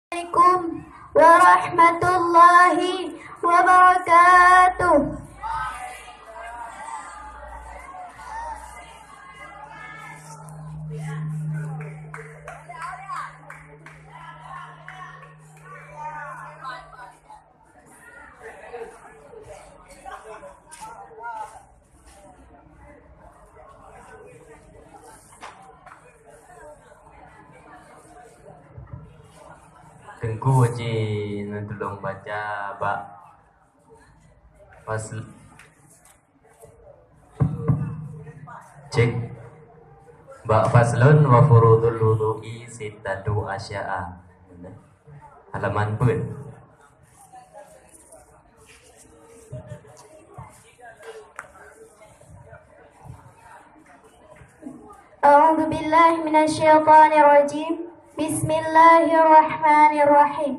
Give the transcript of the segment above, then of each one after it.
Assalamualaikum warahmatullahi wabarakatuh. Tengku je nak tolong baca bab fasl. Cek bab faslun wa furudul wudu'i sittatu asya'a. Halaman pun. A'udzu billahi minasyaitonir rajim. Bismillahirrahmanirrahim.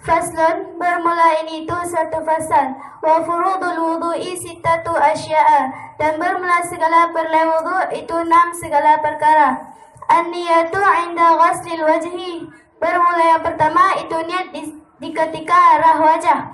Faslun, bermula ini itu satu fasal. Wa furudul wudu'i sittatu asya'a, dan bermula segala perlai wudu' itu 6 segala perkara. An-niyatu 'inda ghaslil wajhi, bermula yang pertama itu niat di ketika rah wajah.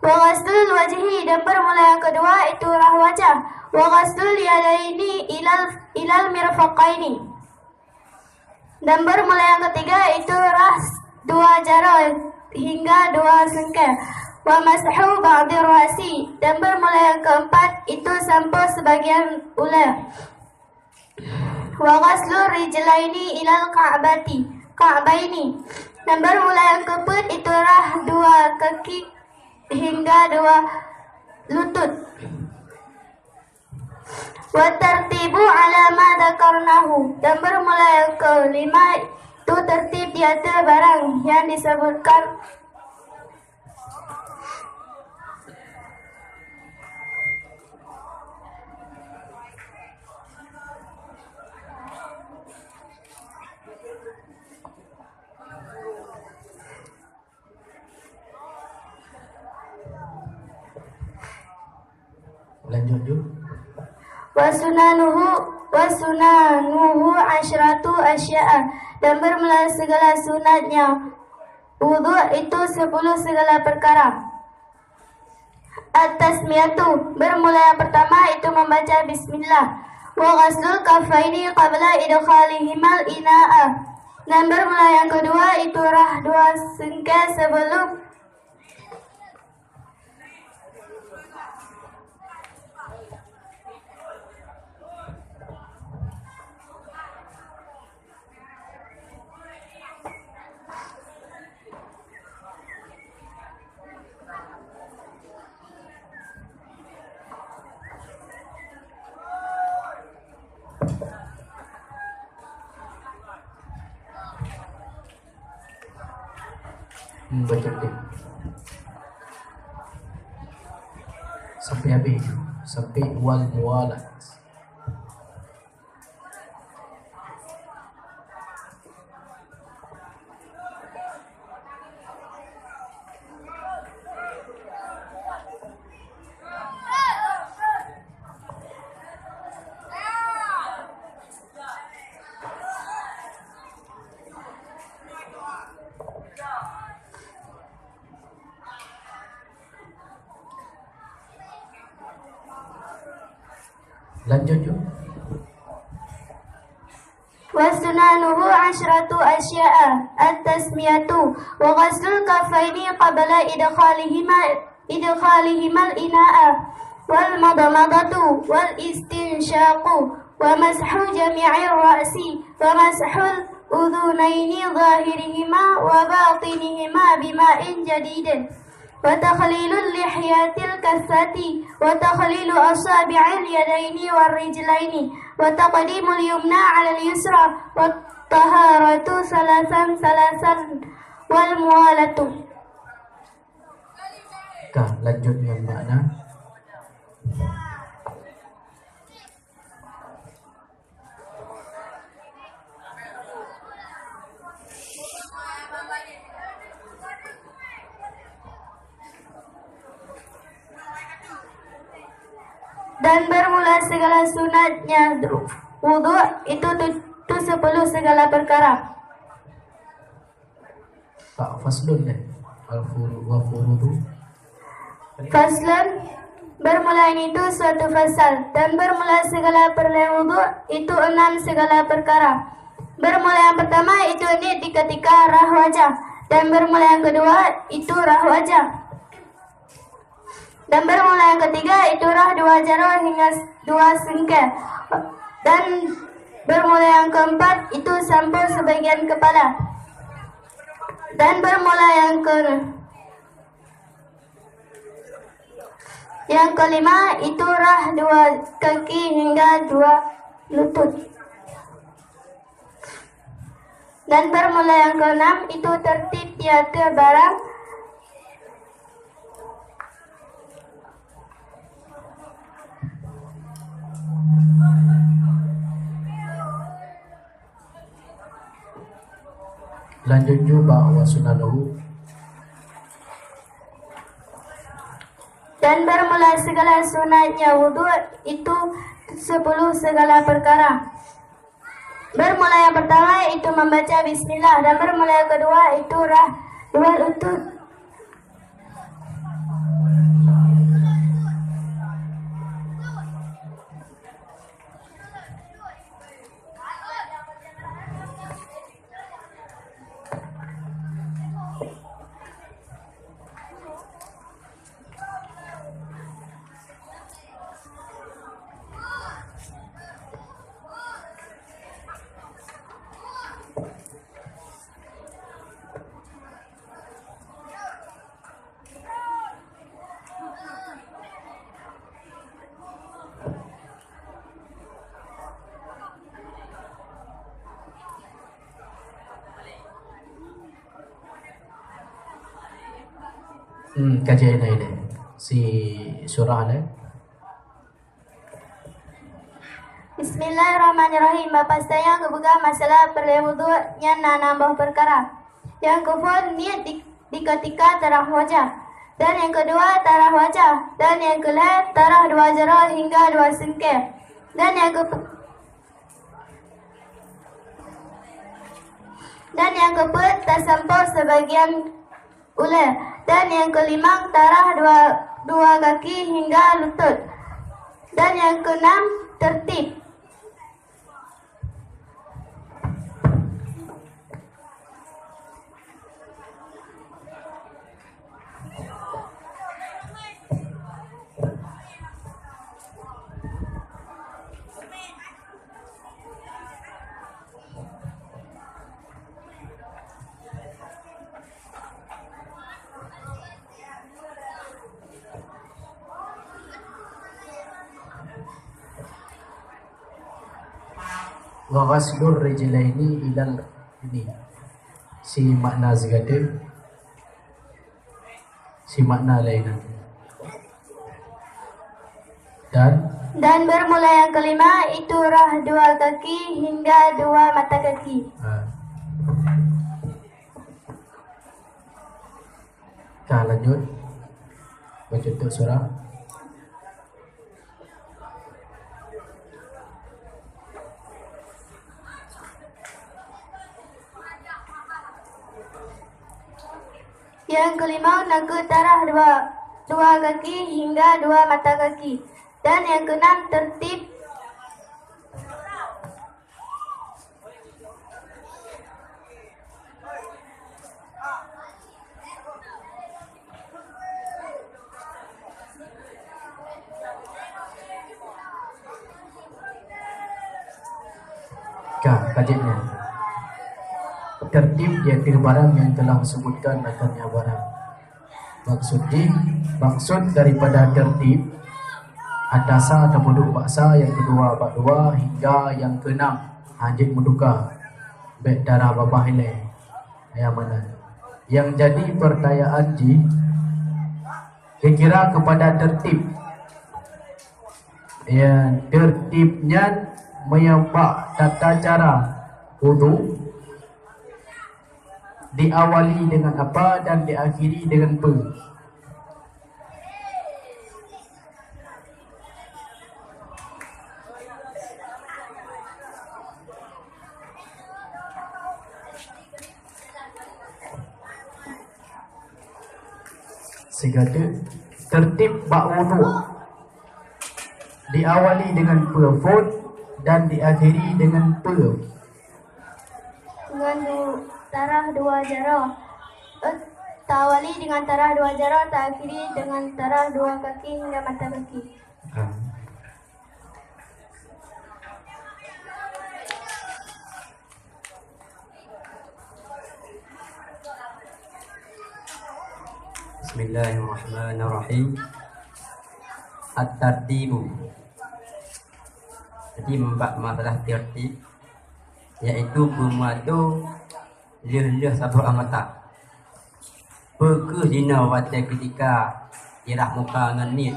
Wa ghaslul wajhi, dan bermula yang kedua itu rah wajah. Wa ghaslul yadaini ilal mirfaqaini, dan bermula yang ketiga itu ras 2 jari hingga 2 sengkil. Wa mashu ba'di rasi, dan bermula yang keempat itu sampo sebagian ular. Wa ghaslu rijlaini ilal ka'baini, dan bermula yang keempat itu rah 2 kaki hingga 2 lutut. Wa tartibu ala ma dzakarnahu, dan bermula yang kelima itu tertib di atas barang yang disebutkan. Lanjut yuk. Wasunanuhu asyratu asya'a, dan bermula segala sunatnya wudu' itu 10 segala perkara. At-tasmiyatu, bermula yang pertama itu membaca bismillah. Wa ghaslul kaffaini qabla idkhalihimal ina'a, dan bermula yang kedua itu rah 2 sengkil sebelum Baca deh. Sampai habis. Sampai wal muwalat. Lanjut yuk. Wasunanuhu asyratu asya'a. At-tasmiyatu wa ghaslul kaffaini qabla idkhalihimal ina'a, wal madmadatu wal istinsyaqu wa mashu jami'ir ra'si wa mashul udhunaini zahirihima wa batinihima bima'in jadidin wa takhlilul lihyatil kassati wa takhlilu asabi'il yadaini war rijlaini wa taqdimul yumna 'ala al-yusra wa taharatu salasan wal muwalatu. Lanjut dengan makna. Dan bermula segala sunatnya wudu' itu 10 segala perkara. Tak, faslun deh. Al-furu wa furudu. Faslun, bermula itu suatu fasal, dan bermula segala perlai wudu itu 6 segala perkara. Bermula yang pertama itu niyat di ketika rah wajah, dan bermula yang kedua itu rah wajah, dan bermula yang ketiga itu rah dua jari hingga dua sengkeh, dan bermula yang keempat itu sampo sebagian kepala, dan bermula yang kelima itu rah dua kaki hingga dua lutut. Dan bermula yang keenam itu tertib tiada barang. Lanjut juga wa sunanuhu. Dan bermula segala sunatnya wudu itu 10 segala perkara. Bermula yang pertama itu membaca bismillah, dan bermula yang kedua itu rah dua lutut. Kajian ini si surah ni. Bismillahirrahmanirrahim. Bapak saya kebuka masalah perlai wudu yang nambah perkara. Yang kedua niat di ketika tarah wajah, dan yang kedua tarah wajah, dan yang kelima tarah dua jari hingga dua sengkeh, dan yang keempat tersampau sebagian ular, dan yang kelima tarah dua kaki hingga lutut, dan yang keenam tertib. Wa ghaslur rijlaini ilal ini. Si makna segede. Si makna lain. Dan bermula yang kelima itu rah dua kaki hingga dua mata kaki. Lanjut. Baca untuk surah. Yang kelima naga tarah dua kaki hingga dua mata kaki, dan yang keenam tertib. Kajiannya. Tertib yaitu barang yang telah disebutkan akannya barang. Maksud daripada tertib adasa atau muduk baksa, yang kedua bak dua hingga yang keenam hajit muduka bek darah babah ile. Yang mana? Yang jadi pertanyaan kira kepada tertib. Ya, tertibnya menyembah tata cara wudu, diawali dengan apa dan diakhiri dengan apa. Segala tertib bak wudu diawali dengan perfut dan diakhiri dengan Dengan tarah dua jarah. Tawali dengan tarah dua jarah, takhiri dengan tarah dua kaki hingga mata kaki. Bismillahirrahmanirrahim. At-tartibu. Jadi membab masalah tertib, iaitu bermadu leh-leh sabur amata. Perke dina wate ketika irah muka dengan nit.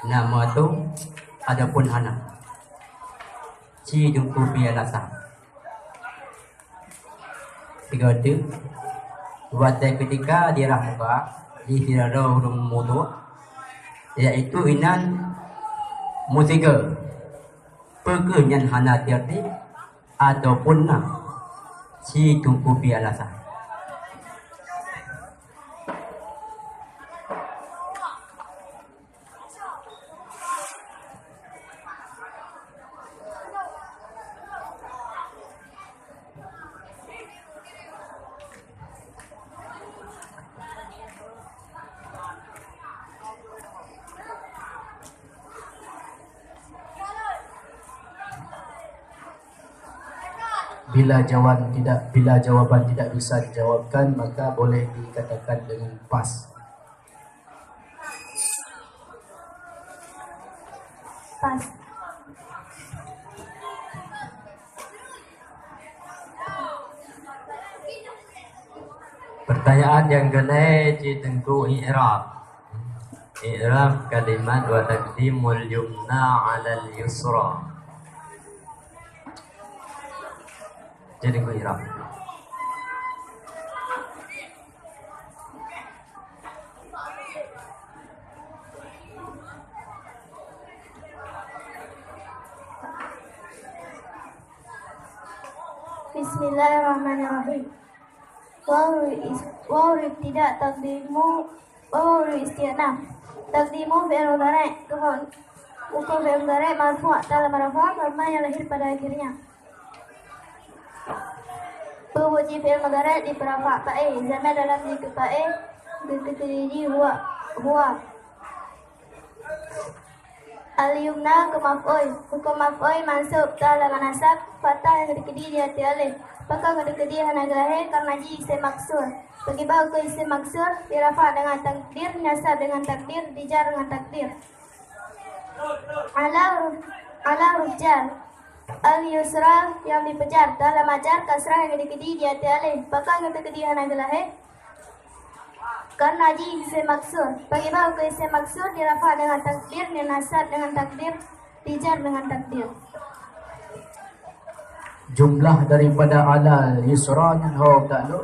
Nama tu adapun anak. Ci jungku biasa. Tiga tu wate ketika dirah muka di sirado hurung mutu, iaitu inan musiga perkenyan hana tertib ataupun si tungku biasa. Bila jawaban tidak bisa dijawabkan, maka boleh dikatakan dengan pas. Pas. Pertanyaan yang kena tentang i'rab. I'rab kalimat wa taqdimul yumna 'ala al-yusra. Jadi gue i'rab. Bismillahirrahmanirrahim. Wawu ibtida taqdimu wawu isti'naf. Taqdimu fi'il mudhari' hukum fi'il mudhari' marfu' dalam marfu' karena yang lahir pada akhirnya. Wujud fi'il mudhari' di perafa fa'i, zaman dalam zikr fa'i diketiri huwa. Al-yumna ke maf'ul, hukum maf'ul mansub dalam nasab fathah yang dikedi di hati alif. Maka kedekedi hana gahir karena ji isim maksur. Bagi bau ke isim maksur dirafa dengan takdir, nasab dengan takdir, dijar dengan takdir. Ala huruf jar. Al-yusra yang dipejar dalam ajar kasrah yang dikedi di hati alif. Maka kedekedi hana gahir karena ji isim maksur. Bagi bau ke isim maksur dirafa dengan takdir, nasab dengan takdir, dijar dengan takdir. Jumlah daripada ala yusra ni tak lu.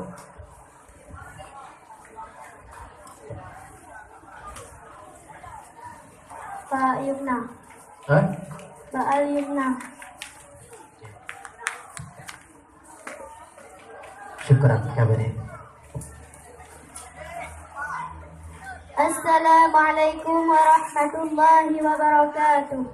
Fa'yumna. Fa'al-yumna. Syukran kabari. Assalamualaikum warahmatullahi wabarakatuh.